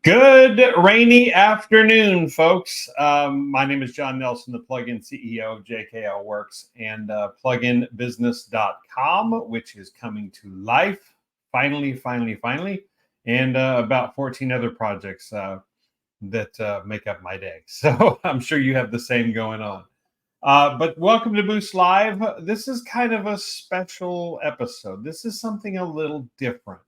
Good rainy afternoon, folks. My name is John Nelson, the plugin CEO of JKL Works and pluginbusiness.com, which is coming to life finally, and about 14 other projects that make up my day. So I'm sure you have the same going on. But welcome to Boost Live. This is kind of a special episode. This is something a little different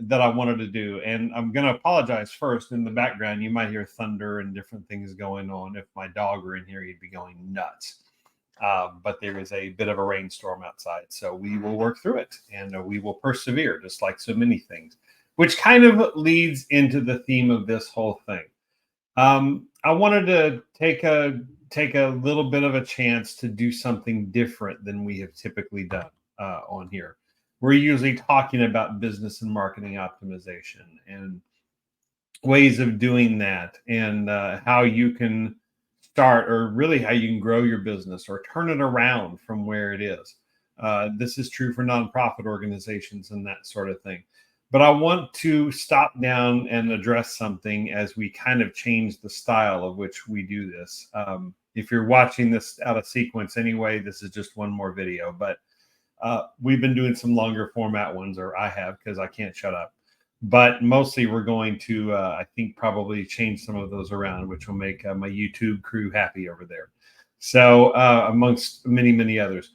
that I wanted to do. And I'm going to apologize first. In the background, you might hear thunder and different things going on. If my dog were in here, he'd be going nuts. But there is a bit of a rainstorm outside. So we will work through it and we will persevere, just like so many things, which kind of leads into the theme of this whole thing. I wanted to take a little bit of a chance to do something different than we have typically done on here. We're usually talking about business and marketing optimization and ways of doing that, and how you can start, or really how you can grow your business or turn it around from where it is. This is true for nonprofit organizations and that sort of thing. But I want to stop down and address something as we kind of change the style of which we do this. If you're watching this out of sequence anyway, this is just one more video, but we've been doing some longer format ones, or I have, because I can't shut up. But mostly we're going to, I think, probably change some of those around, which will make my YouTube crew happy over there. So amongst many others.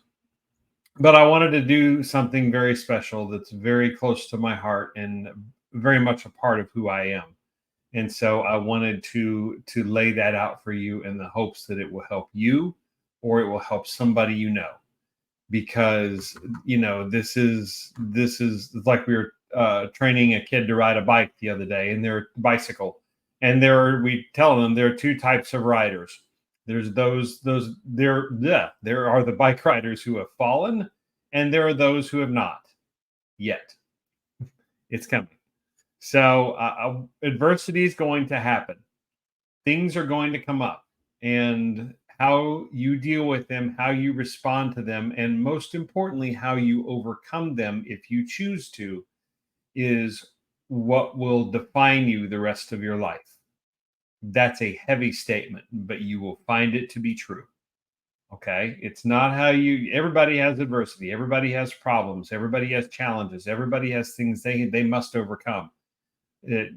But I wanted to do something very special that's very close to my heart and very much a part of who I am. And so I wanted to lay that out for you in the hopes that it will help you, or it will help somebody you know. Because this is like we were training a kid to ride a bike the other day, and they're bicycle, and we tell them there are two types of riders. There's there are the bike riders who have fallen, and there are those who have not yet. It's coming. So adversity is going to happen. Things are going to come up, and how you deal with them, how you respond to them, and most importantly, how you overcome them, if you choose to, is what will define you the rest of your life. That's a heavy statement, but you will find it to be true. Okay? It's not everybody has adversity. Everybody has problems. Everybody has challenges. Everybody has things they must overcome. Do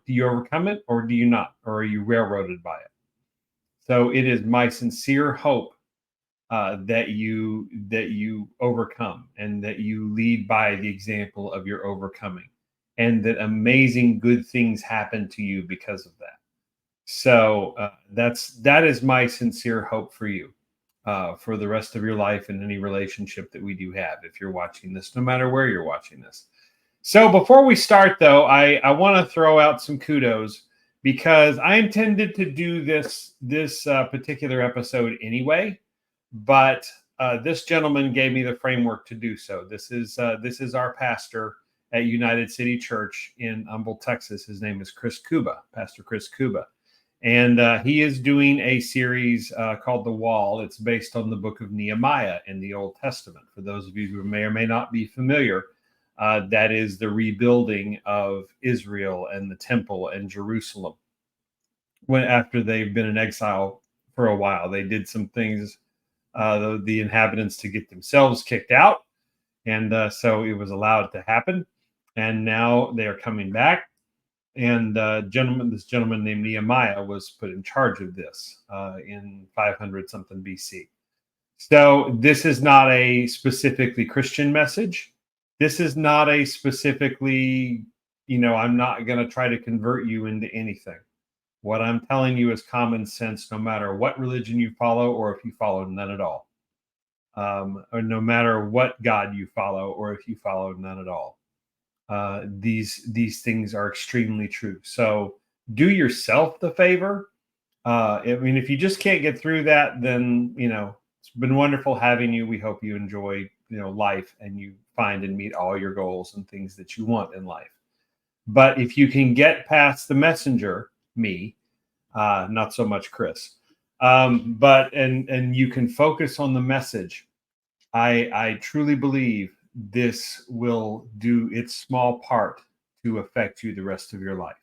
you overcome it, or do you not? Or are you railroaded by it? So it is my sincere hope that you overcome, and that you lead by the example of your overcoming, and that amazing good things happen to you because of that. So that is my sincere hope for you for the rest of your life, and any relationship that we do have, if you're watching this, no matter where you're watching this. So before we start, though, I want to throw out some kudos, because I intended to do this particular episode anyway, but this gentleman gave me the framework to do so. This is our pastor at United City Church in Humble, Texas. His name is Pastor Chris Kuba, and he is doing a series called The Wall. It's based on the book of Nehemiah in the Old Testament. For those of you who may or may not be familiar, that is the rebuilding of Israel and the temple and Jerusalem. After they've been in exile for a while, they did some things, the inhabitants, to get themselves kicked out. And so it was allowed to happen. And now they are coming back. And this gentleman named Nehemiah was put in charge of this in 500 something BC. So this is not a specifically Christian message. This is not a specifically, I'm not going to try to convert you into anything. What I'm telling you is common sense, no matter what religion you follow, or if you follow none at all. Or no matter what God you follow, or if you follow none at all. These things are extremely true. So do yourself the favor. If you just can't get through that, then, it's been wonderful having you. We hope you enjoy, life, and you find and meet all your goals and things that you want in life. But if you can get past the messenger, me, not so much Chris, but you can focus on the message, I truly believe this will do its small part to affect you the rest of your life.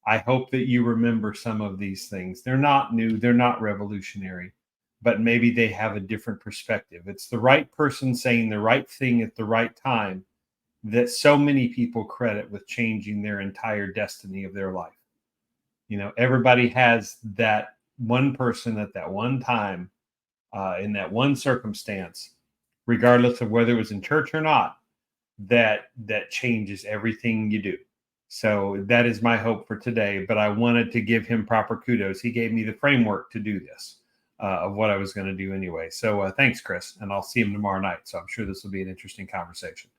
I hope that you remember some of these things. They're not new, they're not revolutionary, but maybe they have a different perspective. It's the right person saying the right thing at the right time that so many people credit with changing their entire destiny of their life. Everybody has that one person at that one time, in that one circumstance, regardless of whether it was in church or not, that changes everything you do. So that is my hope for today. But I wanted to give him proper kudos. He gave me the framework to do this, of what I was going to do anyway. So thanks, Chris, and I'll see him tomorrow night. So I'm sure this will be an interesting conversation.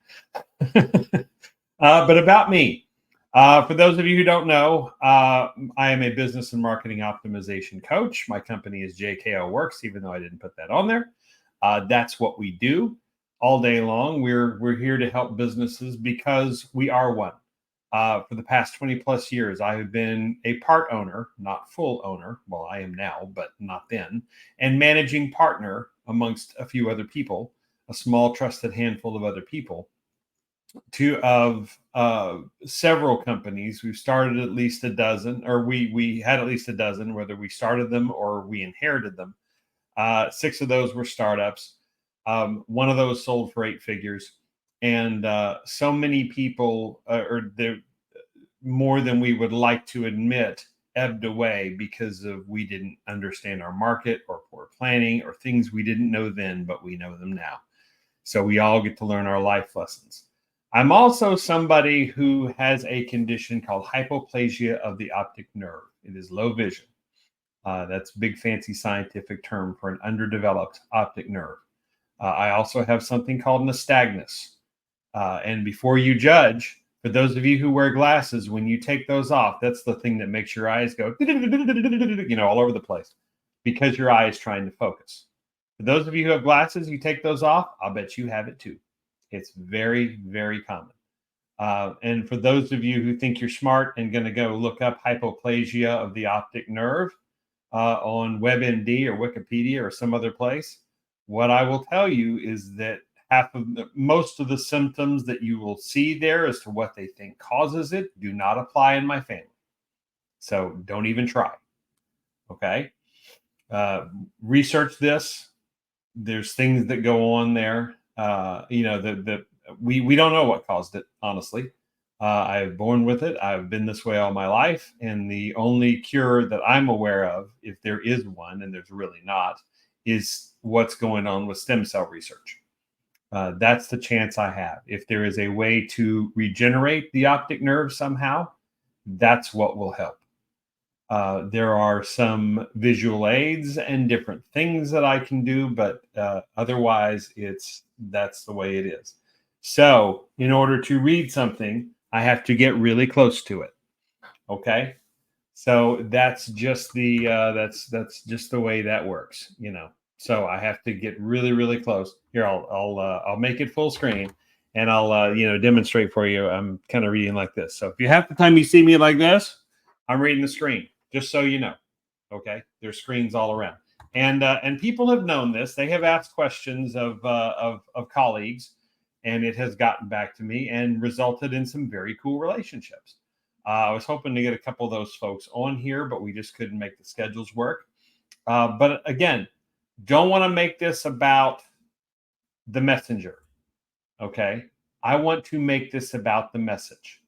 But about me, for those of you who don't know, I am a business and marketing optimization coach. My company is JKO Works, even though I didn't put that on there. That's what we do all day long. We're here to help businesses because we are one. For the past 20 plus years, I have been a part owner, not full owner. Well, I am now, but not then, and managing partner amongst a few other people, a small trusted handful of other people, of several companies. We've started at least a dozen, or we had at least a dozen, whether we started them or we inherited them. 6 of those were startups. One of those sold for 8 figures. And so many people, or more than we would like to admit, ebbed away because of we didn't understand our market, or poor planning, or things we didn't know then, but we know them now. So we all get to learn our life lessons. I'm also somebody who has a condition called hypoplasia of the optic nerve. It is low vision. That's a big fancy scientific term for an underdeveloped optic nerve. I also have something called nystagmus. And before you judge, for those of you who wear glasses, when you take those off, that's the thing that makes your eyes go, all over the place, because your eye is trying to focus. For those of you who have glasses, you take those off, I'll bet you have it too. It's very, very common. And for those of you who think you're smart and going to go look up hypoplasia of the optic nerve on WebMD or Wikipedia or some other place, what I will tell you is that most of the symptoms that you will see there as to what they think causes it do not apply in my family. So don't even try. Okay. Research this. There's things that go on there. We don't know what caused it, honestly. I was born with it. I've been this way all my life. And the only cure that I'm aware of, if there is one, and there's really not, is what's going on with stem cell research. That's the chance I have. If there is a way to regenerate the optic nerve somehow, that's what will help. There are some visual aids and different things that I can do, but otherwise that's the way it is. So in order to read something, I have to get really close to it. Okay. So that's just that's just the way that works, So I have to get really, really close. Here, I'll make it full screen, and I'll demonstrate for you. I'm kind of reading like this. So if you half the time you see me like this, I'm reading the screen, just so you know. Okay, there's screens all around, and people have known this. They have asked questions of colleagues, and it has gotten back to me and resulted in some very cool relationships. I was hoping to get a couple of those folks on here, but we just couldn't make the schedules work. But again, don't want to make this about the messenger. Okay. I want to make this about the message,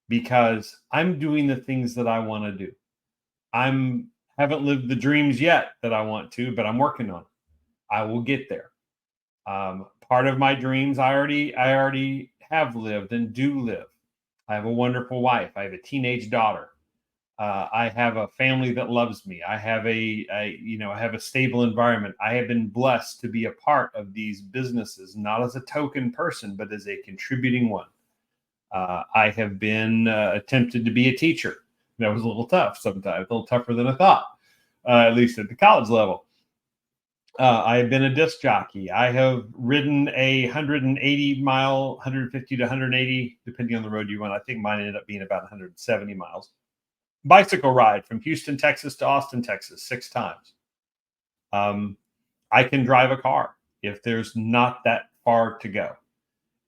because I'm doing the things that I want to do. Haven't lived the dreams yet that I want to, but I'm working on it. I will get there. Part of my dreams I already have lived and do live. I have a wonderful wife. I have a teenage daughter. I have a family that loves me. I have I have a stable environment. I have been blessed to be a part of these businesses, not as a token person, but as a contributing one. I have been attempted to be a teacher. That was a little tough sometimes, a little tougher than I thought, at least at the college level. I have been a disc jockey. I have ridden a 180 mile, 150 to 180, depending on the road you went. I think mine ended up being about 170 miles. Bicycle ride from Houston, Texas to Austin, Texas, 6 times. I can drive a car if there's not that far to go.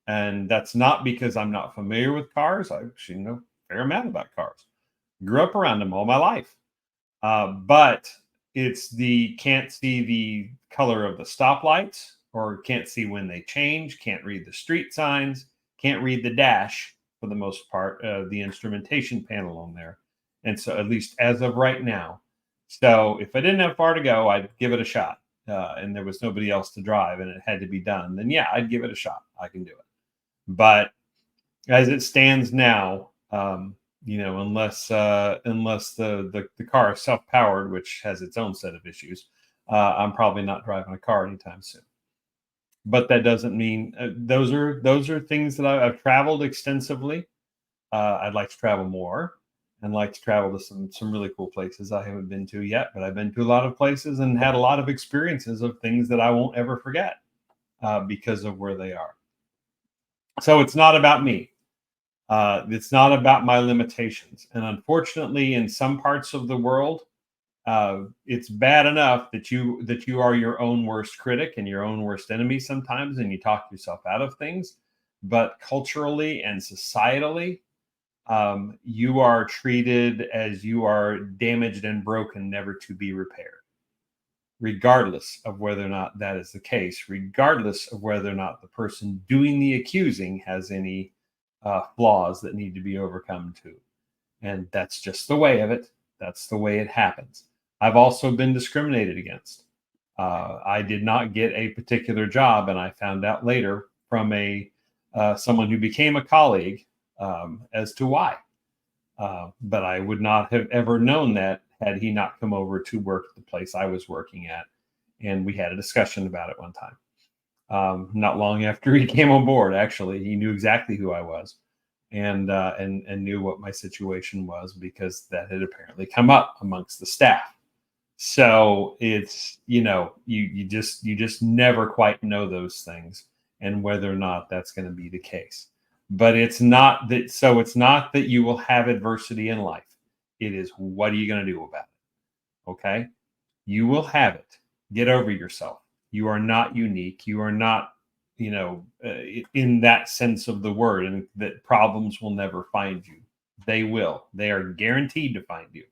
And that's not because I'm not familiar with cars. I actually know a fair amount about cars. Grew up around them all my life. But it's the can't see the color of the stoplights, or can't see when they change, can't read the street signs, can't read the dash for the most part, the instrumentation panel on there. And so, at least as of right now, so if I didn't have far to go, I'd give it a shot. And there was nobody else to drive and it had to be done, then yeah, I'd give it a shot. I can do it. But as it stands now, unless the car is self-powered, which has its own set of issues, I'm probably not driving a car anytime soon. But that doesn't mean those are things that I've traveled extensively. I'd like to travel more and like to travel to some really cool places I haven't been to yet, but I've been to a lot of places and had a lot of experiences of things that I won't ever forget because of where they are. So it's not about me. It's not about my limitations. And unfortunately, in some parts of the world, it's bad enough that you are your own worst critic and your own worst enemy sometimes, and you talk yourself out of things. But culturally and societally, you are treated as you are damaged and broken, never to be repaired, regardless of whether or not that is the case, regardless of whether or not the person doing the accusing has any flaws that need to be overcome too. And that's just the way of it. That's the way it happens. I've also been discriminated against. I did not get a particular job, and I found out later from someone who became a colleague as to why. But I would not have ever known that had he not come over to work at the place I was working at, and we had a discussion about it one time. Not long after he came on board, actually, he knew exactly who I was, and knew what my situation was because that had apparently come up amongst the staff. So it's you just never quite know those things and whether or not that's going to be the case. But it's not that. So it's not that you will have adversity in life. It is, what are you going to do about it? Okay, you will have it. Get over yourself. You are not unique. You are not, in that sense of the word, and that problems will never find you. They will. They are guaranteed to find you.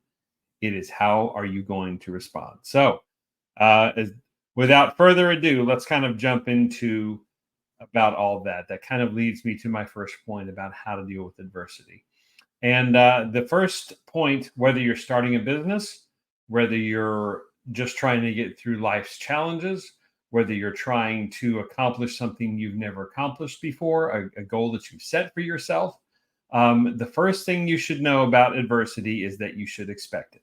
It is, how are you going to respond? So, without further ado, let's kind of jump into about all that. That kind of leads me to my first point about how to deal with adversity. And the first point, whether you're starting a business, whether you're just trying to get through life's challenges, whether you're trying to accomplish something you've never accomplished before, a goal that you've set for yourself, the first thing you should know about adversity is that you should expect it.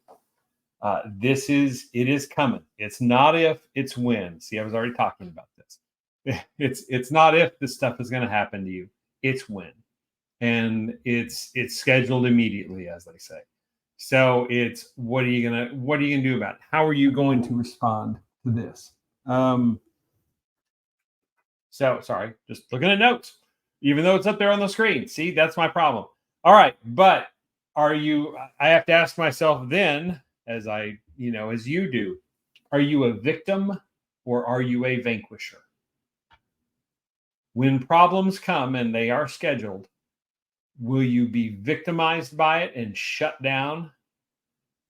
It is coming. It's not if, it's when. See, I was already talking about this. It's not if this stuff is going to happen to you. It's when. And it's scheduled immediately, as they say. So it's, what are you gonna do about it? How are you going to respond to this? So sorry, just looking at notes, even though it's up there on the screen. See, that's my problem. All right, but I have to ask myself then, as as you do, are you a victim or are you a vanquisher? When problems come and they are scheduled, will you be victimized by it and shut down?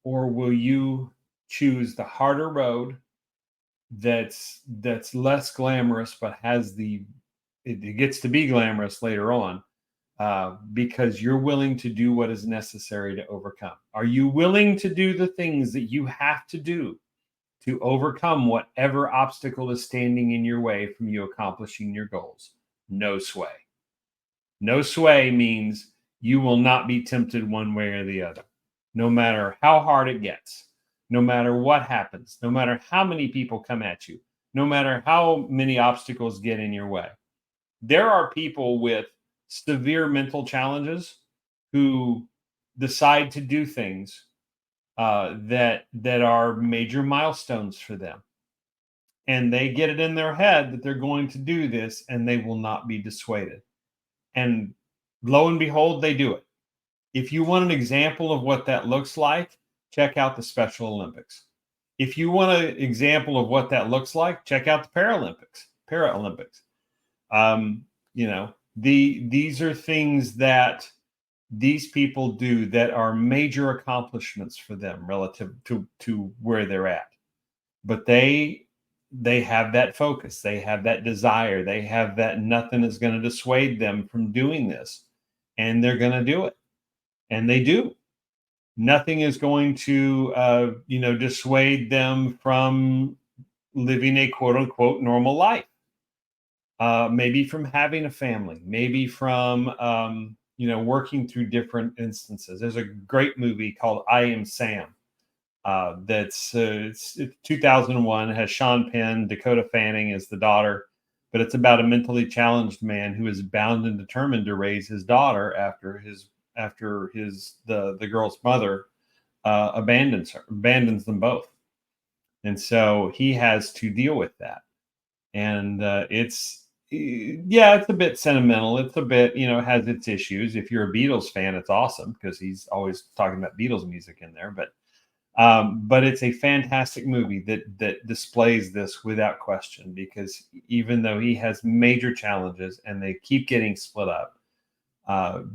Or will you choose the harder road that's less glamorous, but it gets to be glamorous later on, because you're willing to do what is necessary to overcome? Are you willing to do the things that you have to do to overcome whatever obstacle is standing in your way from you accomplishing your goals? No sway. No sway means you will not be tempted one way or the other, no matter how hard it gets, no matter what happens, no matter how many people come at you, no matter how many obstacles get in your way. There are people with severe mental challenges who decide to do things that are major milestones for them. And they get it in their head that they're going to do this, and they will not be dissuaded. And lo and behold, they do it. If you want an example of what that looks like, check out the Special Olympics. If you want an example of what that looks like, check out the Paralympics. These are things that these people do that are major accomplishments for them relative to where they're at. But they have that focus, they have that desire, they have that nothing is going to dissuade them from doing this, and they're going to do it, and they do. Nothing is going to dissuade them from living a quote unquote normal life. Maybe from having a family, maybe from working through different instances. There's a great movie called I Am Sam. It's 2001. It has Sean Penn, Dakota Fanning as the daughter, but it's about a mentally challenged man who is bound and determined to raise his daughter after the girl's mother abandons them both, and so he has to deal with that. And it's a bit sentimental. It's a bit, has its issues. If you're a Beatles fan, it's awesome because he's always talking about Beatles music in there. But it's a fantastic movie that displays this without question, because even though he has major challenges and they keep getting split up,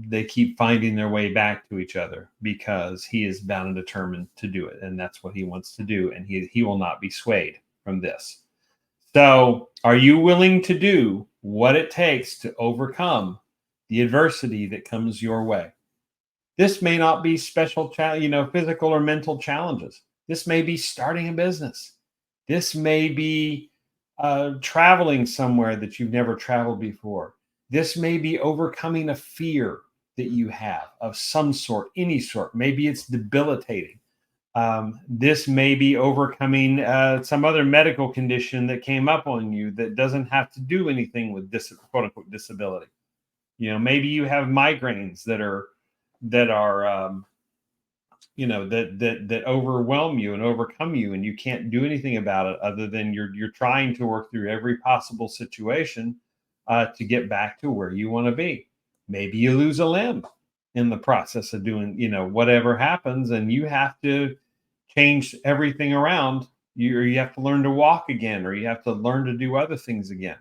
they keep finding their way back to each other because he is bound and determined to do it, and that's what he wants to do, and he will not be swayed from this. So, are you willing to do what it takes to overcome the adversity that comes your way? This may not be special, physical or mental challenges. This may be starting a business. This may be traveling somewhere that you've never traveled before. This may be overcoming a fear that you have of some sort, any sort. Maybe it's debilitating. This may be overcoming some other medical condition that came up on you that doesn't have to do anything with this quote unquote disability. Maybe you have migraines that are that overwhelm you and overcome you, and you can't do anything about it other than you're trying to work through every possible situation to get back to where you want to be. Maybe you lose a limb in the process of doing, whatever happens, and you have to change everything around. You have to learn to walk again, or you have to learn to do other things again.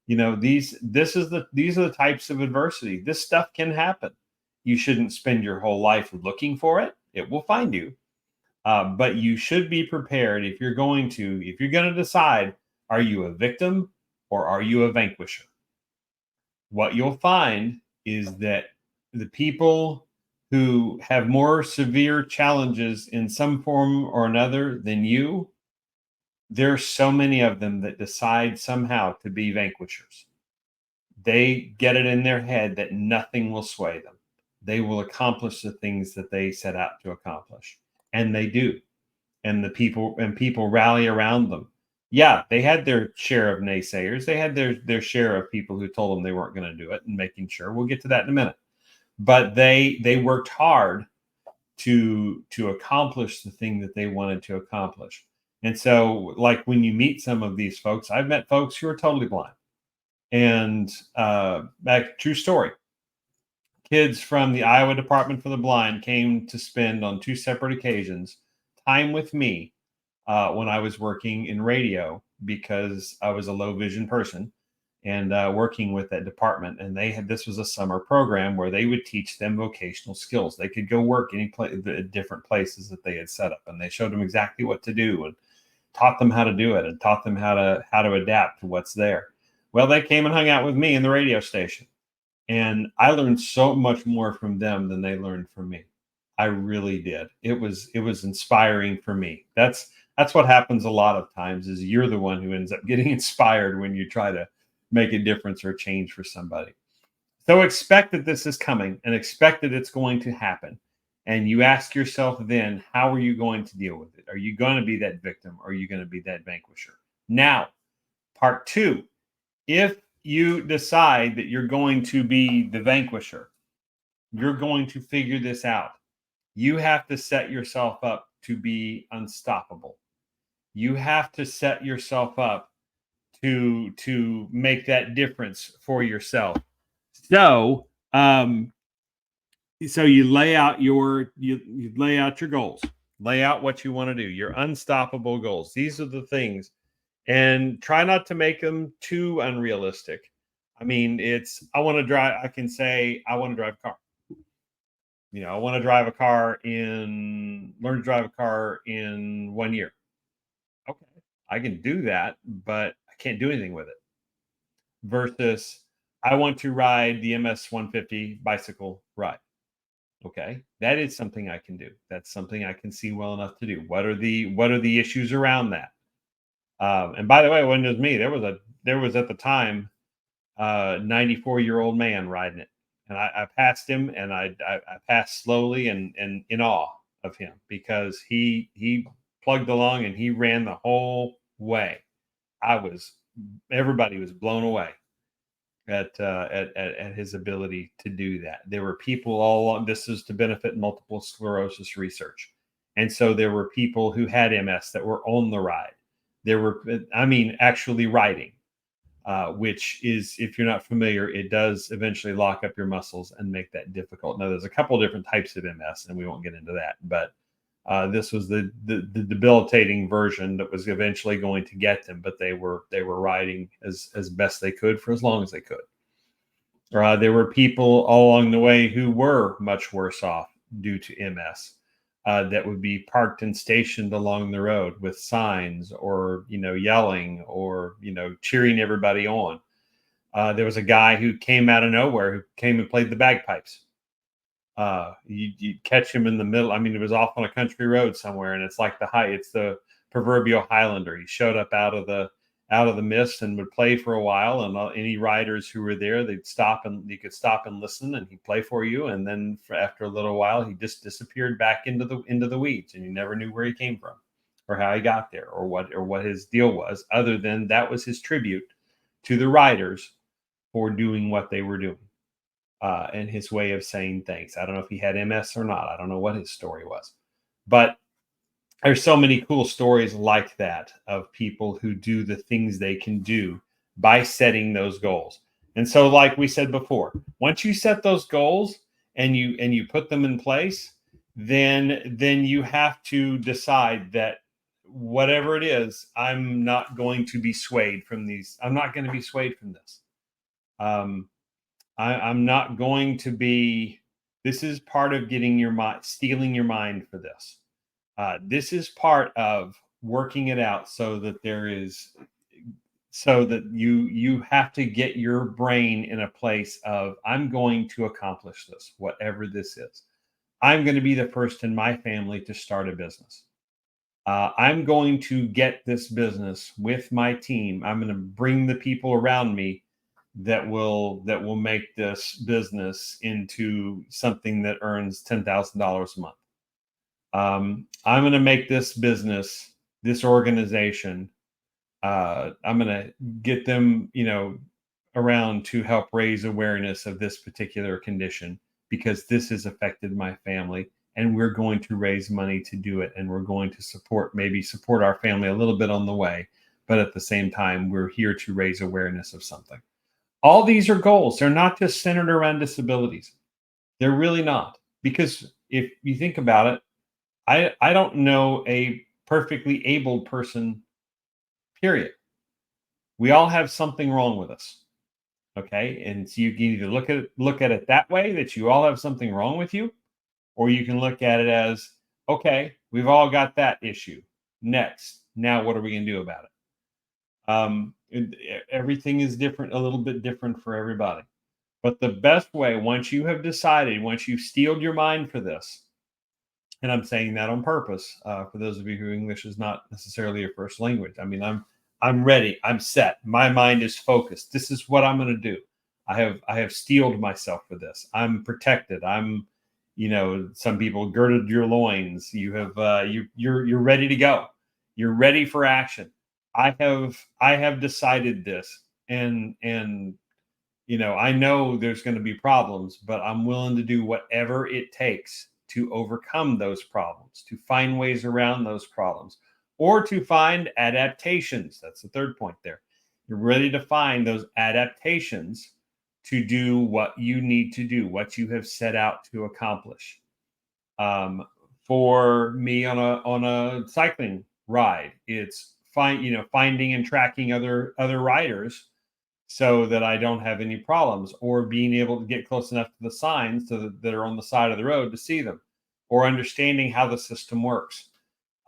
These are the types of adversity. This stuff can happen. You shouldn't spend your whole life looking for it. It will find you. But you should be prepared if you're going to decide, are you a victim or are you a vanquisher? What you'll find is that the people who have more severe challenges in some form or another than you, there's so many of them that decide somehow to be vanquishers. They get it in their head that nothing will sway them. They will accomplish the things that they set out to accomplish, and they do. And people rally around them. Yeah, they had their share of naysayers. They had their share of people who told them they weren't going to do it, and making sure. We'll get to that in a minute. But they worked hard to accomplish the thing that they wanted to accomplish. And so, like, when you meet some of these folks, I've met folks who are totally blind. And true story. Kids from the Iowa Department for the Blind came to spend on two separate occasions time with me when I was working in radio, because I was a low vision person and working with that department. And this was a summer program where they would teach them vocational skills. They could go work different places that they had set up, and they showed them exactly what to do and taught them how to do it and taught them how to adapt to what's there. Well, they came and hung out with me in the radio station, and I learned so much more from them than they learned from me. I really did. It was inspiring for me. That's what happens a lot of times, is you're the one who ends up getting inspired when you try to make a difference or change for somebody. So expect that this is coming, and expect that it's going to happen. And you ask yourself then, how are you going to deal with it? Are you going to be that victim, or are you going to be that vanquisher? Now, part two, if you decide that you're going to be the vanquisher, you're going to figure this out. You have to set yourself up to be unstoppable. You have to set yourself up to make that difference for yourself. So, you lay out you lay out your goals, lay out what you want to do, your unstoppable goals. These are the things, and try not to make them too unrealistic. I mean, I want to drive. I can say I want to drive a car. I want to drive a car learn to drive a car in 1 year. Okay, I can do that, but I can't do anything with it. Versus, I want to ride the MS 150 bicycle ride. Okay, that is something I can do. That's something I can see well enough to do. What are the issues around that? And by the way, it wasn't just me. There was at the time 94-year-old man riding it, and I passed him, and I passed slowly and in awe of him because he plugged along and he ran the whole way. I was Everybody was blown away at his ability to do that. There were people all along. This is to benefit multiple sclerosis research, and so there were people who had MS that were on the ride. There were, I mean, actually riding, which is, if you're not familiar, it does eventually lock up your muscles and make that difficult. Now, there's a couple of different types of MS, and we won't get into that, but this was the debilitating version that was eventually going to get them, but they were riding as best they could for as long as they could. There were people all along the way who were much worse off due to MS. That would be parked and stationed along the road with signs, or yelling, or cheering everybody on. There was a guy who came out of nowhere, who came and played the bagpipes. You'd catch him in the middle. I mean, it was off on a country road somewhere, and it's the proverbial Highlander. He showed up out of the mist and would play for a while, and any riders who were there, they'd stop, and you could stop and listen, and he'd play for you. And then after a little while, he just disappeared back into the weeds, and you never knew where he came from, or how he got there, or what his deal was, other than that was his tribute to the riders for doing what they were doing, and his way of saying thanks. I don't know if he had MS or not. I don't know what his story was, but there's so many cool stories like that of people who do the things they can do by setting those goals. And so, like we said before, once you set those goals and you put them in place, then you have to decide that whatever it is, I'm not going to be swayed from these. I'm not going to be swayed from this. Um, I'm not going to be. This is part of getting your mind, stealing your mind for this. This is part of working it out, so that you have to get your brain in a place of, I'm going to accomplish this, whatever this is. I'm going to be the first in my family to start a business. I'm going to get this business with my team. I'm going to bring the people around me that will make this business into something that earns $10,000 a month. I'm going to make this organization, I'm going to get them, around to help raise awareness of this particular condition, because this has affected my family, and we're going to raise money to do it. And we're going to support our family a little bit on the way. But at the same time, we're here to raise awareness of something. All these are goals. They're not just centered around disabilities. They're really not. Because if you think about it, I don't know a perfectly able person, period. We all have something wrong with us. Okay. And so you can either look at it that way, that you all have something wrong with you, or you can look at it as, okay, we've all got that issue. Next. Now what are we going to do about it? Everything is different, a little bit different for everybody. But the best way, once you've steeled your mind for this, and I'm saying that on purpose, for those of you who English is not necessarily your first language. I mean, I'm ready. I'm set. My mind is focused. This is what I'm going to do. I have steeled myself for this. I'm protected. Some people girded your loins. You're ready to go. You're ready for action. I have decided this, and I know there's going to be problems, but I'm willing to do whatever it takes to overcome those problems, to find ways around those problems, or to find adaptations. That's the third point there. You're ready to find those adaptations to do what you need to do, what you have set out to accomplish. For me, on a cycling ride, it's finding and tracking other riders, so that I don't have any problems, or being able to get close enough to the signs that are on the side of the road to see them, or understanding how the system works.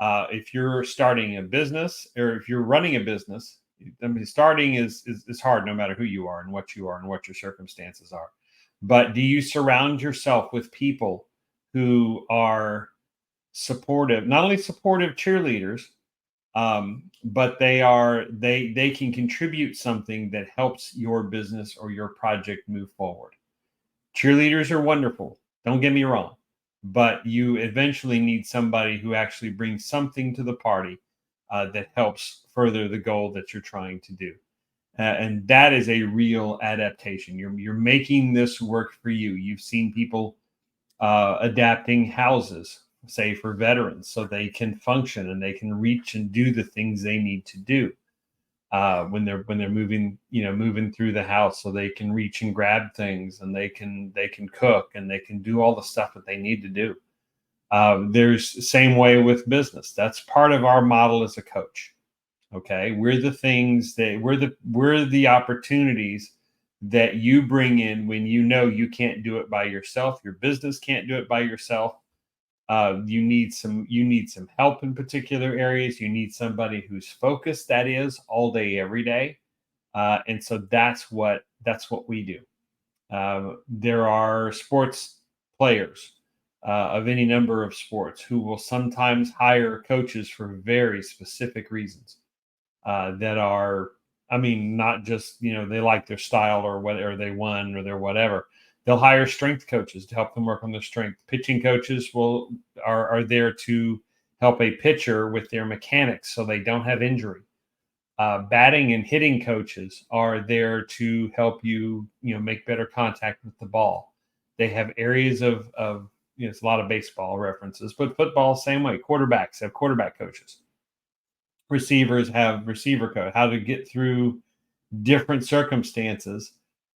If you're starting a business, or if you're running a business, I mean, starting is hard no matter who you are and what you are and what your circumstances are. But do you surround yourself with people who are supportive, not only supportive cheerleaders, but they can contribute something that helps your business or your project move forward. Cheerleaders are wonderful, don't get me wrong, but you eventually need somebody who actually brings something to the party that helps further the goal that you're trying to do. And that is a real adaptation. You're making this work for you. You've seen people adapting houses, say for veterans, so they can function and they can reach and do the things they need to do when they're moving, moving through the house, so they can reach and grab things, and they can cook, and they can do all the stuff that they need to do. There's same way with business. That's part of our model as a coach. Okay, we're the opportunities that you bring in when you know you can't do it by yourself. Your business can't do it by yourself. You need some help in particular areas. You need somebody who's focused. That is all day, every day. And so that's what we do. There are sports players of any number of sports who will sometimes hire coaches for very specific reasons that are, I mean, not just, they like their style or whatever, they won or they're whatever. They'll hire strength coaches to help them work on their strength. Pitching coaches are there to help a pitcher with their mechanics so they don't have injury. Batting and hitting coaches are there to help you, make better contact with the ball. They have areas of it's a lot of baseball references, but football, same way. Quarterbacks have quarterback coaches. Receivers have receiver coach, how to get through different circumstances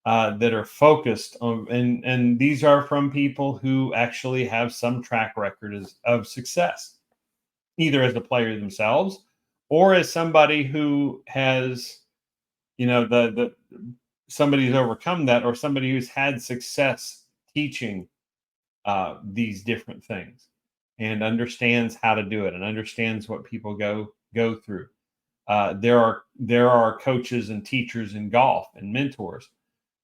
that are focused on, and these are from people who actually have some track record of success, either as a player themselves or as somebody who has, the somebody who's overcome that, or somebody who's had success teaching these different things and understands how to do it and understands what people go through. There are coaches and teachers in golf and mentors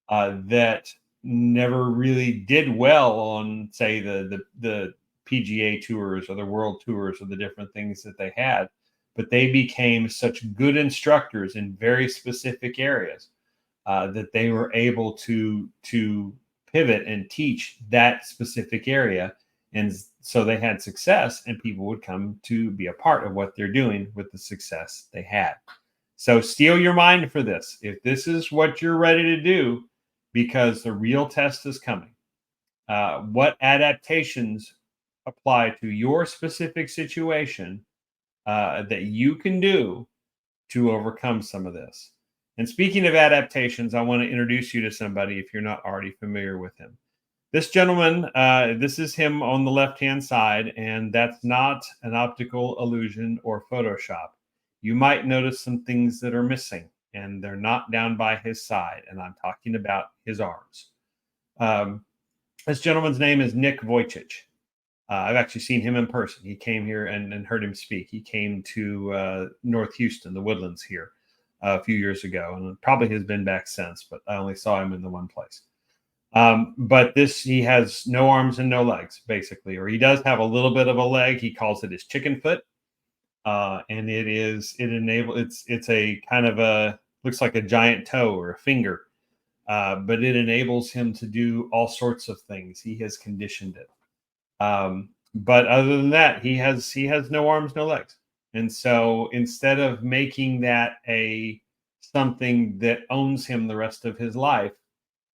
that never really did well on, say, the PGA tours or the world tours or the different things that they had, but they became such good instructors in very specific areas that they were able to pivot and teach that specific area. And so they had success, and people would come to be a part of what they're doing with the success they had. So steel your mind for this. If this is what you're ready to do, because the real test is coming. What adaptations apply to your specific situation that you can do to overcome some of this? And speaking of adaptations, I want to introduce you to somebody if you're not already familiar with him. This gentleman, this is him on the left-hand side, and that's not an optical illusion or Photoshop. You might notice some things that are missing, and they're not down by his side, and I'm talking about his arms. This gentleman's name is Nick Vujicic. I've actually seen him in person. He came here and heard him speak. He came to North Houston, the Woodlands here, a few years ago, and probably has been back since, but I only saw him in the one place. But he has no arms and no legs, basically, or he does have a little bit of a leg. He calls it his chicken foot. And it's a kind of looks like a giant toe or a finger, but it enables him to do all sorts of things. He has conditioned it. But other than that, he has no arms, no legs. And so instead of making that something that owns him the rest of his life,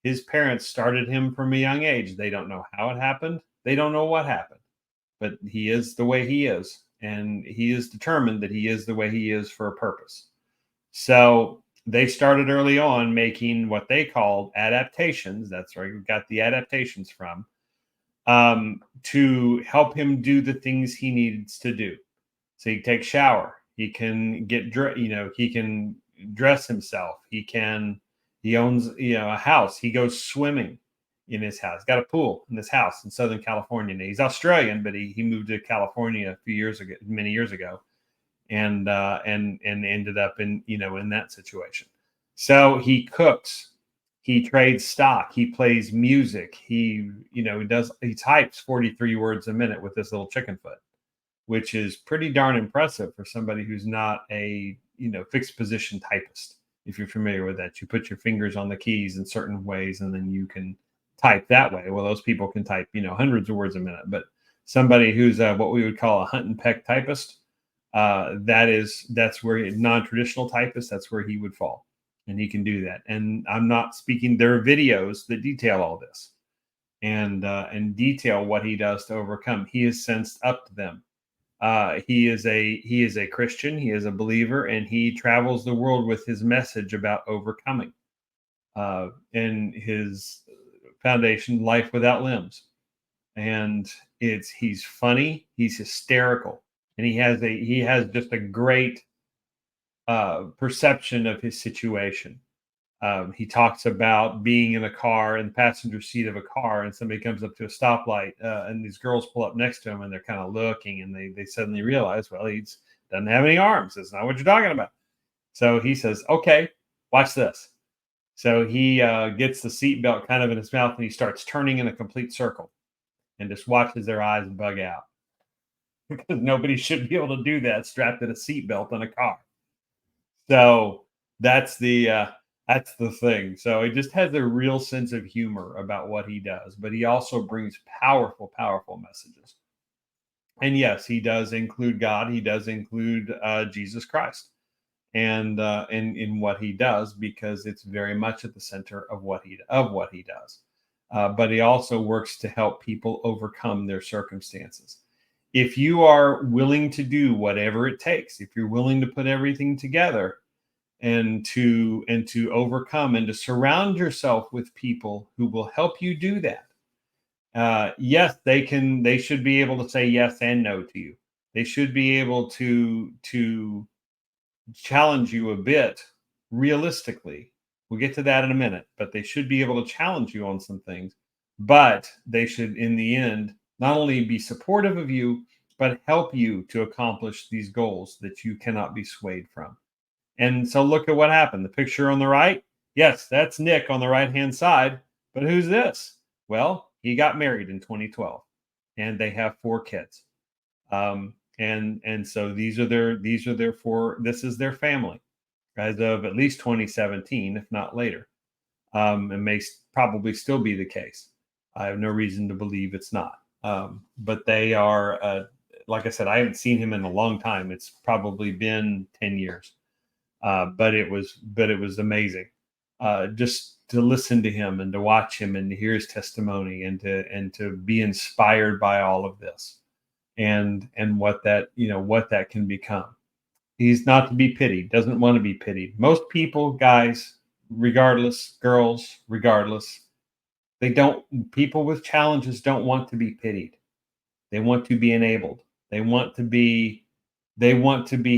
his parents started him from a young age. They don't know how it happened. They don't know what happened, but he is the way he is. And he is determined that he is the way he is for a purpose. So they started early on making what they called adaptations. That's where we got the adaptations from, to help him do the things he needs to do. So he can take a shower. He can he can dress himself. He can, He owns, a house. He goes swimming in his house. Got a pool in his house in Southern California. Now, he's Australian, but he moved to California a few years ago, many years ago, and ended up in in that situation. So he cooks, he trades stock, he plays music, he types 43 words a minute with this little chicken foot, which is pretty darn impressive for somebody who's not a fixed position typist. If you're familiar with that, you put your fingers on the keys in certain ways and then you can type that way. Well, those people can type hundreds of words a minute, but somebody who's what we would call a hunt and peck typist, that's where non-traditional typist, that's where he would fall, and he can do that. And I'm not speaking, there are videos that detail all this and detail what he does to overcome. He is sensed up to them. He is a Christian, he is a believer, and he travels the world with his message about overcoming, in his foundation, Life Without Limbs. And he's funny, he's hysterical, and he has just a great perception of his situation. He talks about being in a car, in the passenger seat of a car, and somebody comes up to a stoplight, and these girls pull up next to him, and they're kind of looking, and they suddenly realize, well, he doesn't have any arms. That's not what you're talking about. So he says, "Okay, watch this." So he gets the seatbelt kind of in his mouth, and he starts turning in a complete circle, and just watches their eyes bug out because nobody should be able to do that strapped in a seatbelt in a car. So that's the thing. So he just has a real sense of humor about what he does, but he also brings powerful, powerful messages. And yes, he does include God. He does include Jesus Christ, and in what he does, because it's very much at the center of what he does. But he also works to help people overcome their circumstances. If you are willing to do whatever it takes, if you're willing to put everything together and to overcome and to surround yourself with people who will help you do that, yes, they should be able to say yes and no to you. They should be able to challenge you a bit realistically. We'll get to that in a minute, but they should be able to challenge you on some things. But they should, in the end, not only be supportive of you, but help you to accomplish these goals that you cannot be swayed from. And so look at what happened. The picture on the right, yes, that's Nick on the right-hand side. But who's this? Well, he got married in 2012, and they have 4 kids. And so these are their 4. This is their family as of at least 2017, if not later. And may probably still be the case. I have no reason to believe it's not. But they are, like I said, I haven't seen him in a long time. It's probably been 10 years. But it was amazing, just to listen to him and to watch him and to hear his testimony and to be inspired by all of this, and what that can become. He's not to be pitied, doesn't want to be pitied. Most people, guys, regardless, girls, regardless, they don't. People with challenges don't want to be pitied. They want to be enabled. They want to be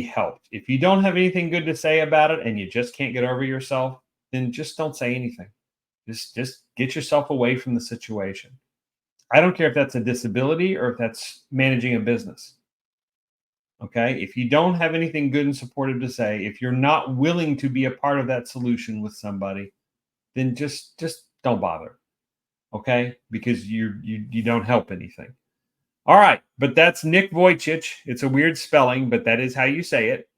helped. If you don't have anything good to say about it and you just can't get over yourself, then just don't say anything. Just get yourself away from the situation. I don't care if that's a disability or if that's managing a business. Okay? If you don't have anything good and supportive to say, if you're not willing to be a part of that solution with somebody, then just don't bother. Okay? Because you don't help anything. All right, but that's Nick Vujicic. It's a weird spelling, but that is how you say it.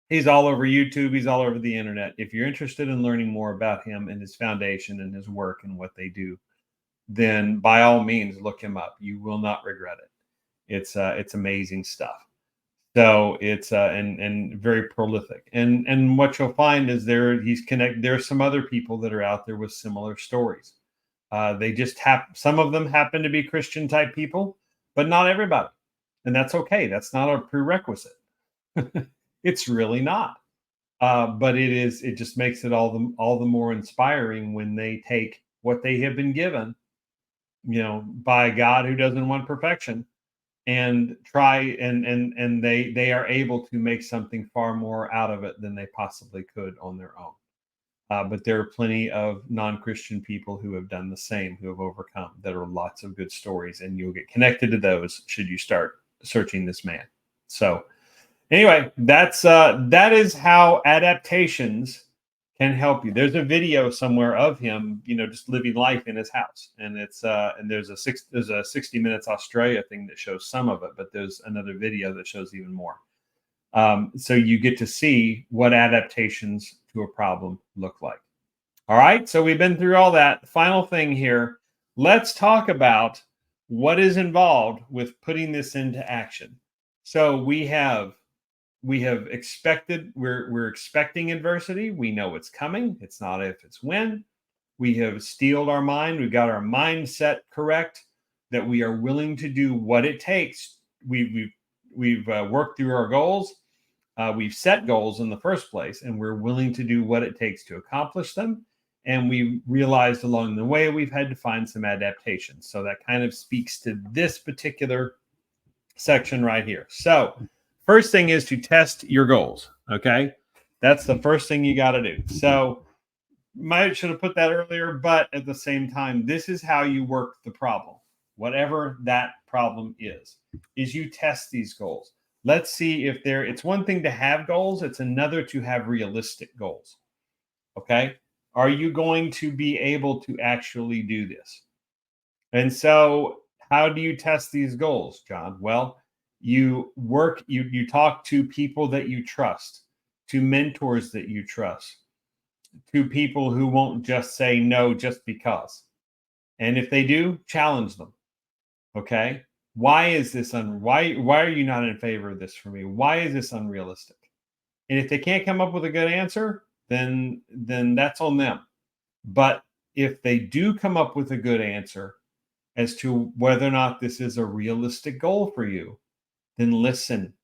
He's all over YouTube. He's all over the internet. If you're interested in learning more about him and his foundation and his work and what they do, then by all means look him up. You will not regret it. It's amazing stuff. So it's and very prolific. And what you'll find is there's some other people that are out there with similar stories. They just some of them happen to be Christian type people, but not everybody. And that's okay. That's not a prerequisite. It's really not. But it just makes it all the more inspiring when they take what they have been given, by God who doesn't want perfection, and try and they are able to make something far more out of it than they possibly could on their own. But there are plenty of non-Christian people who have done the same, who have overcome. There are lots of good stories, and you'll get connected to those should you start searching this man. So anyway, that is how adaptations can help you. There's a video somewhere of him, just living life in his house, and and there's a 60 Minutes Australia thing that shows some of it, but there's another video that shows even more. So you get to see what adaptations to a problem look like. All right, so we've been through all that. Final thing here, let's talk about what is involved with putting this into action. So we're expecting adversity. We know it's coming. It's not if, it's when. We have steeled our mind. We've got our mindset correct, that we are willing to do what it takes. We've worked through our goals. We've set goals in the first place, and we're willing to do what it takes to accomplish them. And we realized along the way we've had to find some adaptations. So that kind of speaks to this particular section right here. So first thing is to test your goals. Okay, that's the first thing you got to do. So should have put that earlier, but at the same time, this is how you work the problem, whatever that problem is you test these goals. Let's see if it's one thing to have goals, it's another to have realistic goals. Okay, are you going to be able to actually do this? And so how do you test these goals, John? Well, you talk to people that you trust, to mentors that you trust, to people who won't just say no just because. And if they do, challenge them. Okay? Why is this why are you not in favor of this for me? Why is this unrealistic? And if they can't come up with a good answer, then that's on them. But if they do come up with a good answer as to whether or not this is a realistic goal for you, then listen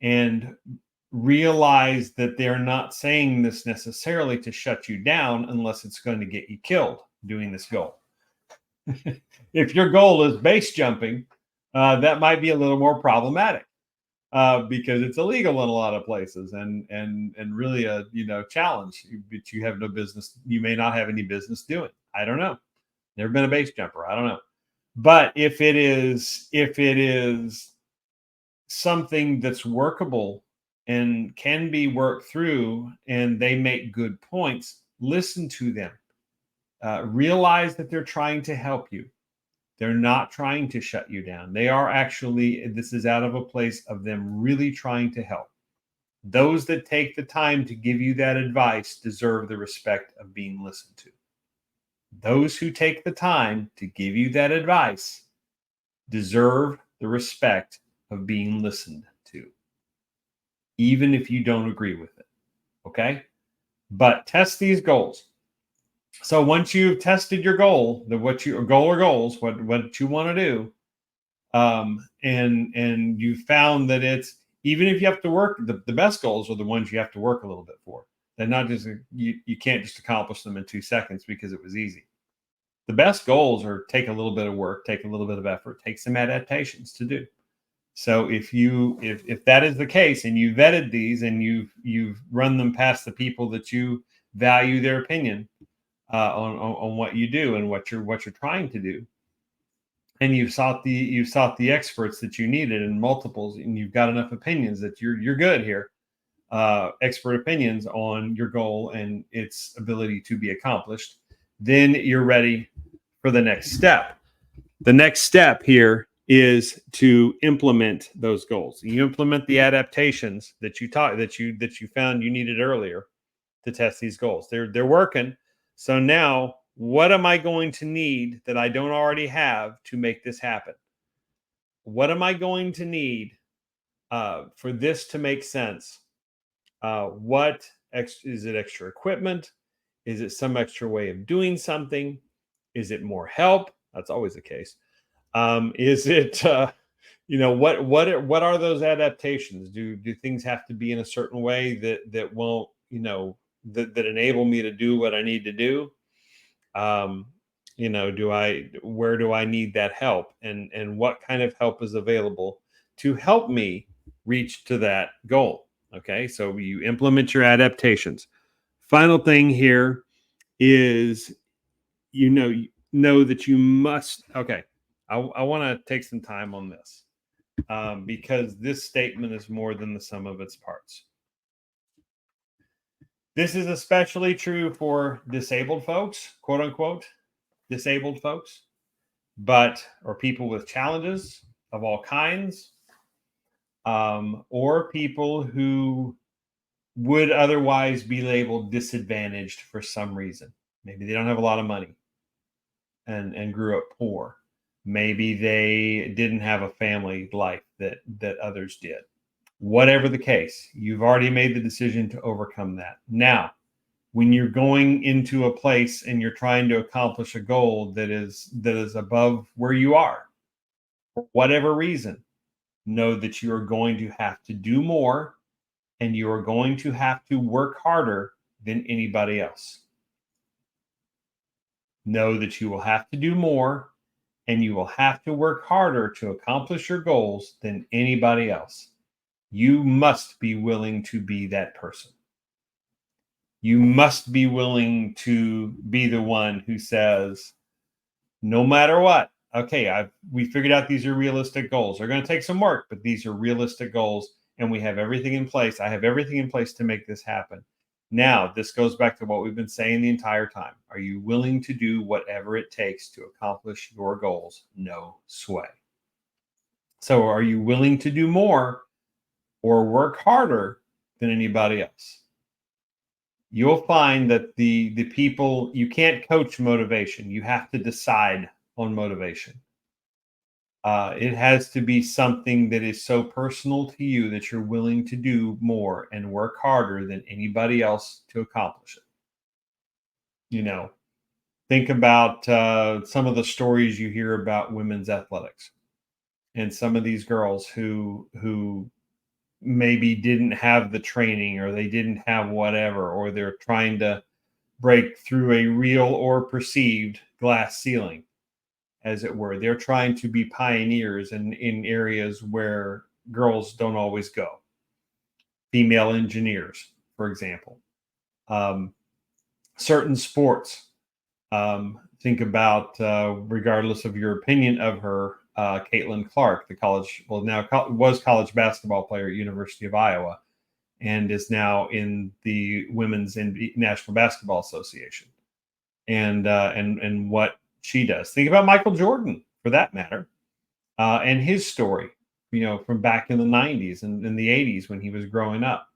and realize that they're not saying this necessarily to shut you down unless it's going to get you killed doing this goal. If your goal is base jumping, that might be a little more problematic because it's illegal in a lot of places and really a challenge that you have no business. You may not have any business doing. I don't know. Never been a base jumper. I don't know. But if it is something that's workable and can be worked through, and they make good points, listen to them. Realize that they're trying to help you. They're not trying to shut you down. They are actually, this is out of a place of them really trying to help. Those that take the time to give you that advice deserve the respect of being listened to. Those who take the time to give you that advice deserve the respect of being listened to, even if you don't agree with it. Okay? But test these goals. So once you've tested your goal, what you want to do, and you found that it's, even if you have to work, the best goals are the ones you have to work a little bit for. They're not just you can't just accomplish them in 2 seconds because it was easy. The best goals take a little bit of work, take a little bit of effort, take some adaptations to do. So if that is the case, and you vetted these and you've run them past the people that you value their opinion on what you do and what you're trying to do, and you've sought the experts that you needed in multiples, and you've got enough opinions that you're good here, expert opinions on your goal and its ability to be accomplished, then you're ready for the next step. The next step here is to implement those goals. You implement the adaptations that you found you needed earlier to test these goals. They're working. So now, what am I going to need that I don't already have to make this happen? What am I going to need for this to make sense? Is it extra equipment? Is it some extra way of doing something? Is it more help? That's always the case. Is it what are those adaptations? Do things have to be in a certain way that won't that enable me to do what I need to do? Where do I need that help, and what kind of help is available to help me reach to that goal? Okay, so you implement your adaptations. Final thing here is know that you must. Okay, I want to take some time on this because this statement is more than the sum of its parts. This is especially true for disabled folks, quote unquote, disabled folks, or people with challenges of all kinds, or people who would otherwise be labeled disadvantaged for some reason. Maybe they don't have a lot of money and grew up poor. Maybe they didn't have a family life that others did. Whatever the case, you've already made the decision to overcome that. Now, when you're going into a place and you're trying to accomplish a goal that is above where you are, for whatever reason, know that you are going to have to do more and you are going to have to work harder than anybody else. Know that you will have to do more and you will have to work harder to accomplish your goals than anybody else. You must be willing to be that person. You must be willing to be the one who says, no matter what, okay, we figured out these are realistic goals. They're going to take some work, but these are realistic goals, and we have everything in place. I have everything in place to make this happen. Now, this goes back to what we've been saying the entire time. Are you willing to do whatever it takes to accomplish your goals? No sway. So, are you willing to do more or work harder than anybody else? You'll find that the people, you can't coach motivation. You have to decide on motivation. It has to be something that is so personal to you that you're willing to do more and work harder than anybody else to accomplish it. Think about some of the stories you hear about women's athletics and some of these girls who maybe didn't have the training or they didn't have whatever, or they're trying to break through a real or perceived glass ceiling, as it were. They're trying to be pioneers in areas where girls don't always go. Female engineers, for example. Certain sports. Think about, regardless of your opinion of her, Caitlin Clark, was college basketball player at University of Iowa, and is now in the Women's National Basketball Association, and what she does. Think about Michael Jordan, for that matter, and his story, from back in the 90s and in the 80s when he was growing up.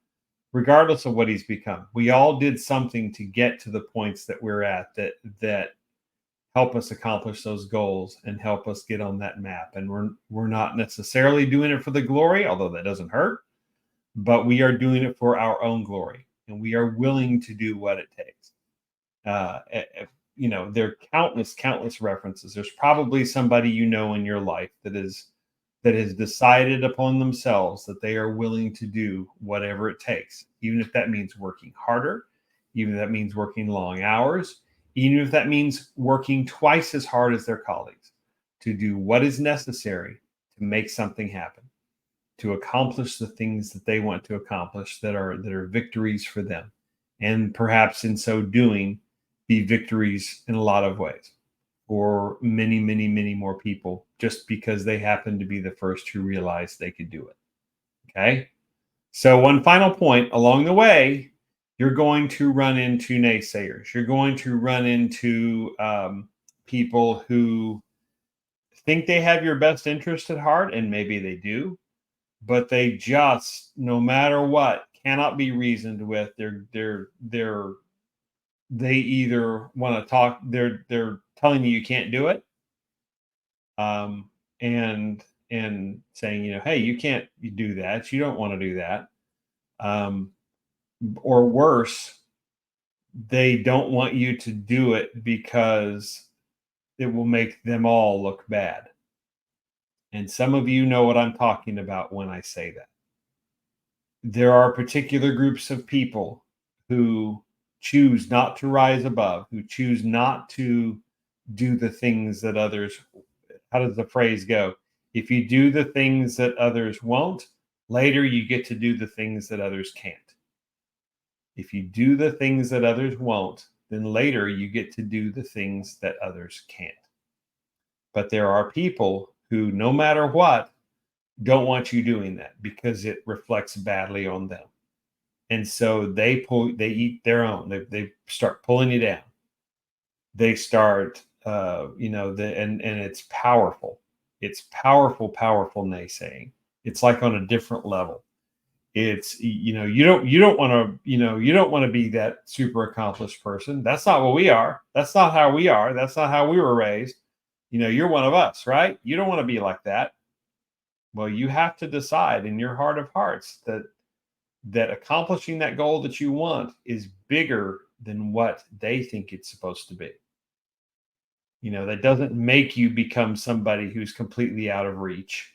Regardless of what he's become, we all did something to get to the points that we're at that help us accomplish those goals and help us get on that map. And we're not necessarily doing it for the glory, although that doesn't hurt, but we are doing it for our own glory, and we are willing to do what it takes. There are countless references. There's probably somebody in your life that has decided upon themselves that they are willing to do whatever it takes, even if that means working harder, even if that means working long hours, even if that means working twice as hard as their colleagues, to do what is necessary to make something happen, to accomplish the things that they want to accomplish that are victories for them, and perhaps in so doing be victories in a lot of ways for many, many, many more people, just because they happen to be the first who realized they could do it. Okay. So one final point along the way, you're going to run into naysayers. You're going to run into people who think they have your best interest at heart, and maybe they do, but they just, no matter what, cannot be reasoned with. They either want to talk, they're telling you can't do it, and saying, hey, you can't do that, you don't want to do that, or worse, they don't want you to do it because it will make them all look bad. And some of you know what I'm talking about when I say that. There are particular groups of people who choose not to rise above, who choose not to do the things that others, how does the phrase go? If you do the things that others won't, later you get to do the things that others can't. If you do the things that others won't, then later you get to do the things that others can't. But there are people who, no matter what, don't want you doing that because it reflects badly on them. And so they eat their own. They start pulling you down. They start, and it's powerful. It's powerful, powerful naysaying. It's like on a different level. It's, you don't want to, you don't want to be that super accomplished person. That's not what we are. That's not how we are. That's not how we were raised. You're one of us, right? You don't want to be like that. Well, you have to decide in your heart of hearts that accomplishing that goal that you want is bigger than what they think it's supposed to be. That doesn't make you become somebody who's completely out of reach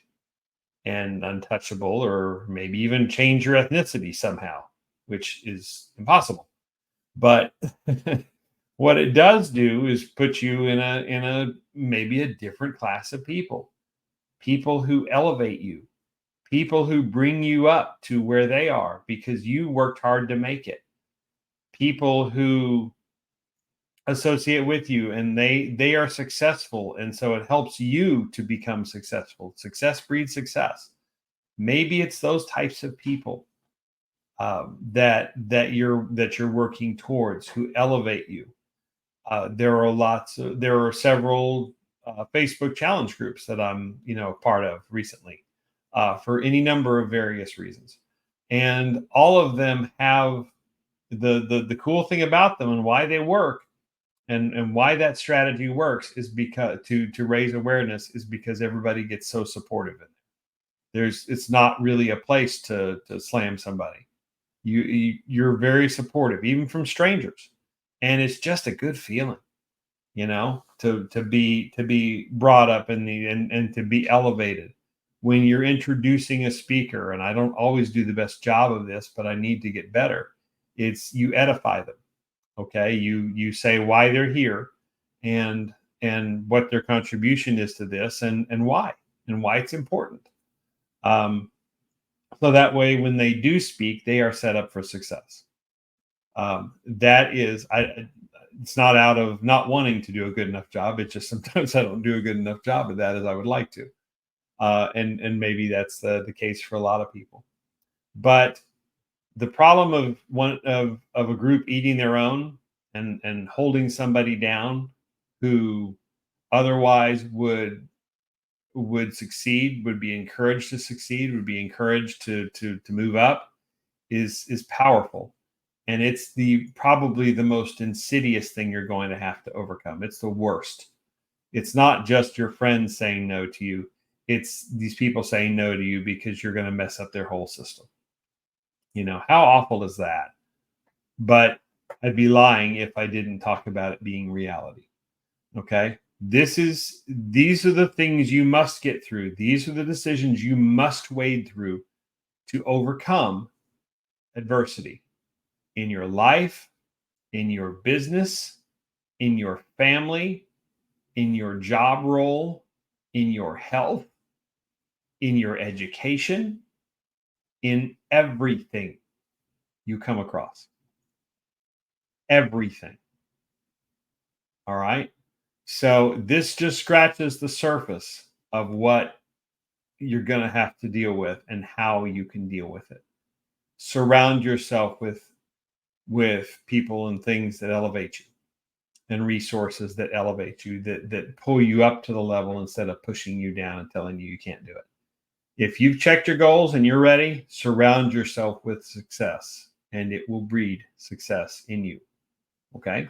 and untouchable, or maybe even change your ethnicity somehow, which is impossible. But what it does do is put you in a maybe a different class of people who elevate you, people who bring you up to where they are because you worked hard to make it, people who associate with you and they are successful, and so it helps you to become successful. Success breeds success. Maybe it's those types of people that you're working towards, who elevate you. There are several Facebook challenge groups that I'm part of recently, for any number of various reasons, and all of them have the cool thing about them and why they work, and why that strategy works, is because to raise awareness, is because everybody gets so supportive in it. It's not really a place to slam somebody. You're very supportive, even from strangers, and it's just a good feeling, to be brought up and to be elevated when you're introducing a speaker. And I don't always do the best job of this, but I need to get better. It's, you edify them. Okay, you say why they're here, and what their contribution is to this, and why it's important. Um, so that way, when they do speak, they are set up for success. That is, it's not out of not wanting to do a good enough job. It's just sometimes I don't do a good enough job of that as I would like to, and maybe that's the case for a lot of people. But the problem of a group eating their own and holding somebody down who otherwise would succeed, would be encouraged to succeed, would be encouraged to move up, is powerful. And it's probably the most insidious thing you're going to have to overcome. It's the worst. It's not just your friends saying no to you. It's these people saying no to you because you're going to mess up their whole system. How awful is that? But I'd be lying if I didn't talk about it being reality. Okay. These are the things you must get through. These are the decisions you must wade through to overcome adversity in your life, in your business, in your family, in your job role, in your health, in your education, in everything you come across. Everything. All right. So this just scratches the surface of what you're going to have to deal with and how you can deal with it. Surround yourself with people and things that elevate you, and resources that elevate you, that pull you up to the level instead of pushing you down and telling you can't do it. If you've checked your goals and you're ready, surround yourself with success, and it will breed success in you. Okay.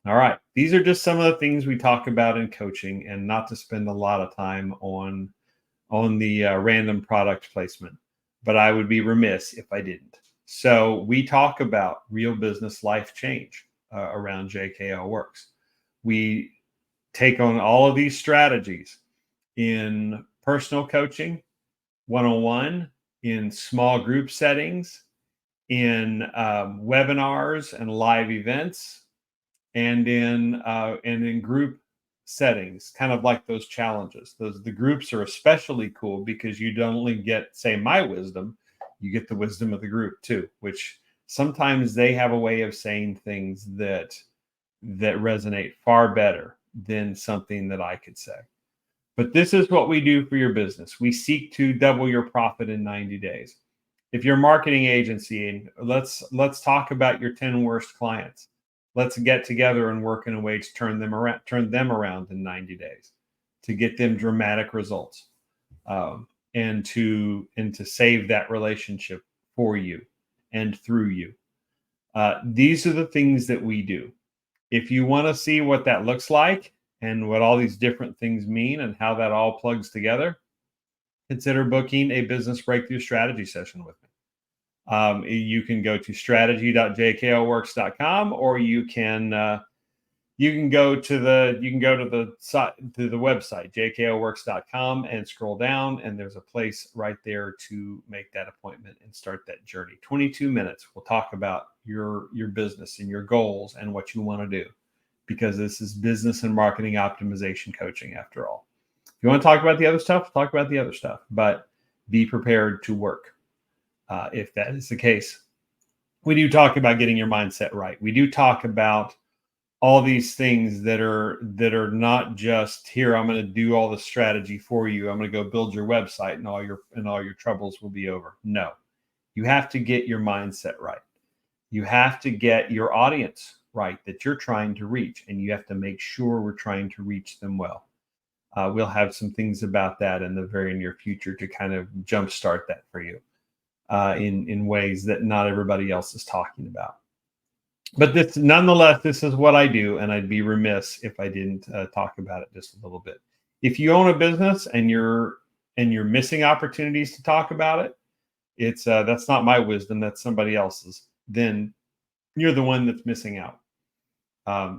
All right. These are just some of the things we talk about in coaching, and not to spend a lot of time on the random product placement, but I would be remiss if I didn't. So we talk about real business life change around JKL Works. We take on all of these strategies in personal coaching, one-on-one, in small group settings, in webinars and live events, and in group settings, kind of like those challenges. The groups are especially cool because you don't only get, say, my wisdom, you get the wisdom of the group too, which sometimes they have a way of saying things that resonate far better than something that I could say. But this is what we do for your business. We seek to double your profit in 90 days. If you're a marketing agency, and let's talk about your 10 worst clients. Let's get together and work in a way to turn them around in 90 days to get them dramatic results, and to save that relationship for you and through you. These are the things that we do. If you want to see what that looks like and what all these different things mean and how that all plugs together, consider booking a business breakthrough strategy session with me. You can go to strategy.jklworks.com, or you can go to the website jklworks.com and scroll down, and there's a place right there to make that appointment and start that journey. 22 minutes. We'll talk about your business and your goals and what you want to do, because this is business and marketing optimization coaching after all. If you want to talk about the other stuff, talk about the other stuff, but be prepared to work. If that is the case, we do talk about getting your mindset right. We do talk about all these things that are not just here. I'm going to do all the strategy for you. I'm going to go build your website, and all your troubles will be over. No, you have to get your mindset right. You have to get your audience right that you're trying to reach, and you have to make sure we're trying to reach them well. We'll have some things about that in the very near future to kind of jumpstart that for you in ways that not everybody else is talking about. But nonetheless, this is what I do, and I'd be remiss if I didn't talk about it just a little bit. If you own a business and you're missing opportunities to talk about it, it's that's not my wisdom, that's somebody else's. Then you're the one that's missing out.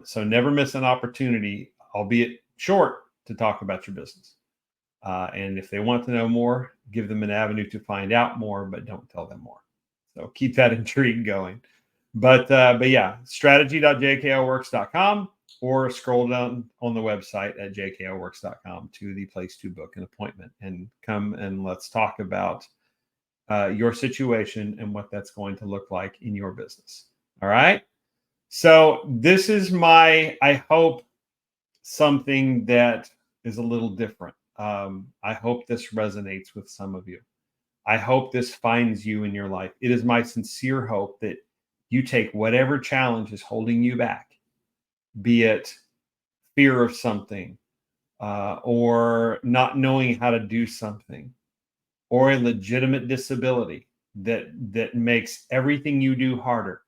So never miss an opportunity, albeit short, to talk about your business. And if they want to know more, give them an avenue to find out more, but don't tell them more. So keep that intrigue going. But yeah, strategy.jklworks.com, or scroll down on the website at jklworks.com to the place to book an appointment and come and let's talk about your situation and what that's going to look like in your business. All right. So this is I hope, something that is a little different. I hope this resonates with some of you. I hope this finds you in your life. It is my sincere hope that you take whatever challenge is holding you back, be it fear of something, or not knowing how to do something, or a legitimate disability that makes everything you do harder.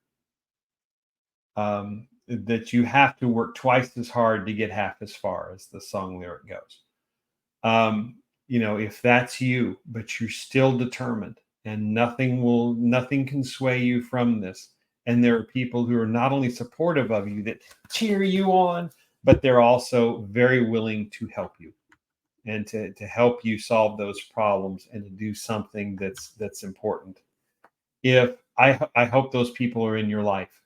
That you have to work twice as hard to get half as far, as the song lyric goes. If that's you, but you're still determined, and nothing can sway you from this. And there are people who are not only supportive of you, that cheer you on, but they're also very willing to help you and to help you solve those problems and to do something that's important. I hope those people are in your life,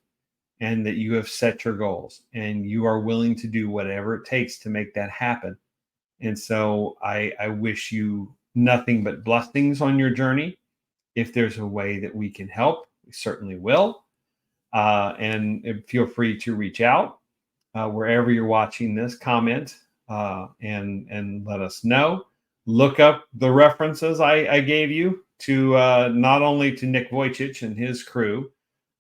and that you have set your goals and you are willing to do whatever it takes to make that happen. And so I wish you nothing but blessings on your journey. If there's a way that we can help, we certainly will. And feel free to reach out wherever you're watching this, comment and let us know. Look up the references I gave you to not only to Nick Vujicic and his crew.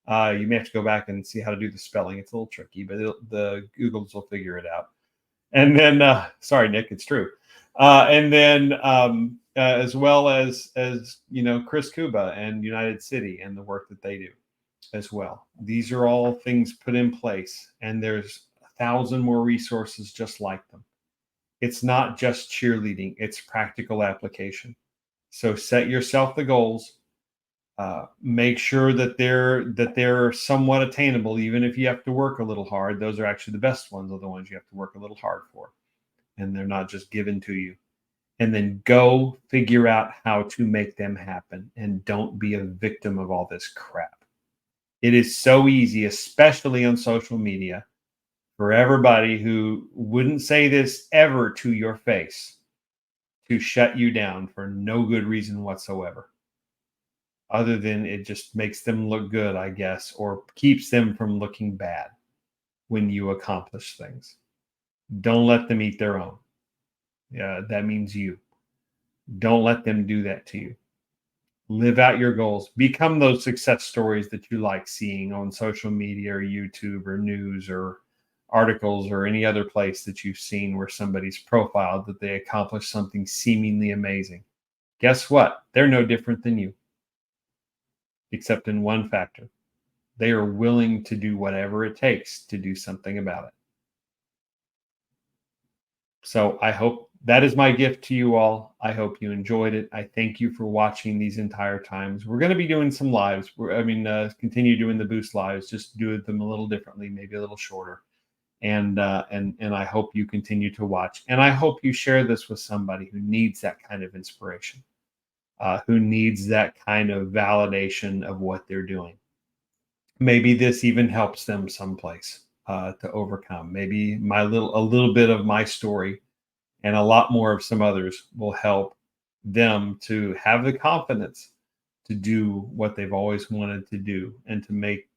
You may have to go back and see how to do the spelling. It's a little tricky, but the Googles will figure it out. And then, sorry, Nick, it's true. And then, as well as Chris Kuba and United City and the work that they do as well. These are all things put in place, and there's 1,000 more resources just like them. It's not just cheerleading; it's practical application. So set yourself the goals. Make sure that they're somewhat attainable, even if you have to work a little hard. Those are actually the best ones, are the ones you have to work a little hard for, and they're not just given to you. And then go figure out how to make them happen, and don't be a victim of all this crap. It is so easy, especially on social media, for everybody who wouldn't say this ever to your face, to shut you down for no good reason whatsoever. other than it just makes them look good, I guess, or keeps them from looking bad when you accomplish things. Don't let them eat their own. Yeah, that means you. Don't let them do that to you. Live out your goals. Become those success stories that you like seeing on social media or YouTube or news or articles or any other place that you've seen where somebody's profiled that they accomplished something seemingly amazing. Guess what? They're no different than you, except in one factor. They are willing to do whatever it takes to do something about it. So I hope that is my gift to you all. I hope you enjoyed it. I thank you for watching these entire times. We're going to be doing some lives. Continue doing the boost lives, just do them a little differently, maybe a little shorter. And I hope you continue to watch. And I hope you share this with somebody who needs that kind of inspiration, who needs that kind of validation of what they're doing. Maybe this even helps them someplace to overcome. Maybe a little bit of my story and a lot more of some others will help them to have the confidence to do what they've always wanted to do and to make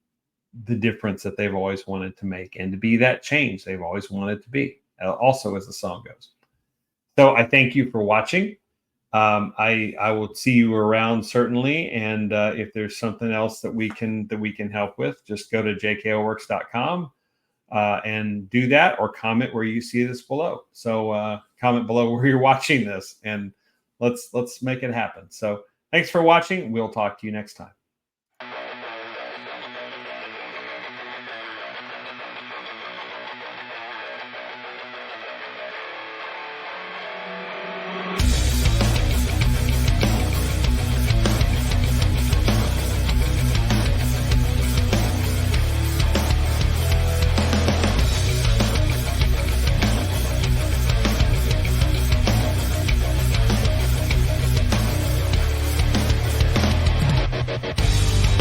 the difference that they've always wanted to make and to be that change they've always wanted to be, also as the song goes. So I thank you for watching. I will see you around certainly, and if there's something else that we can help with, just go to jkoworks.com and do that, or comment where you see this below. So comment below where you're watching this, and let's make it happen. So thanks for watching. We'll talk to you next time.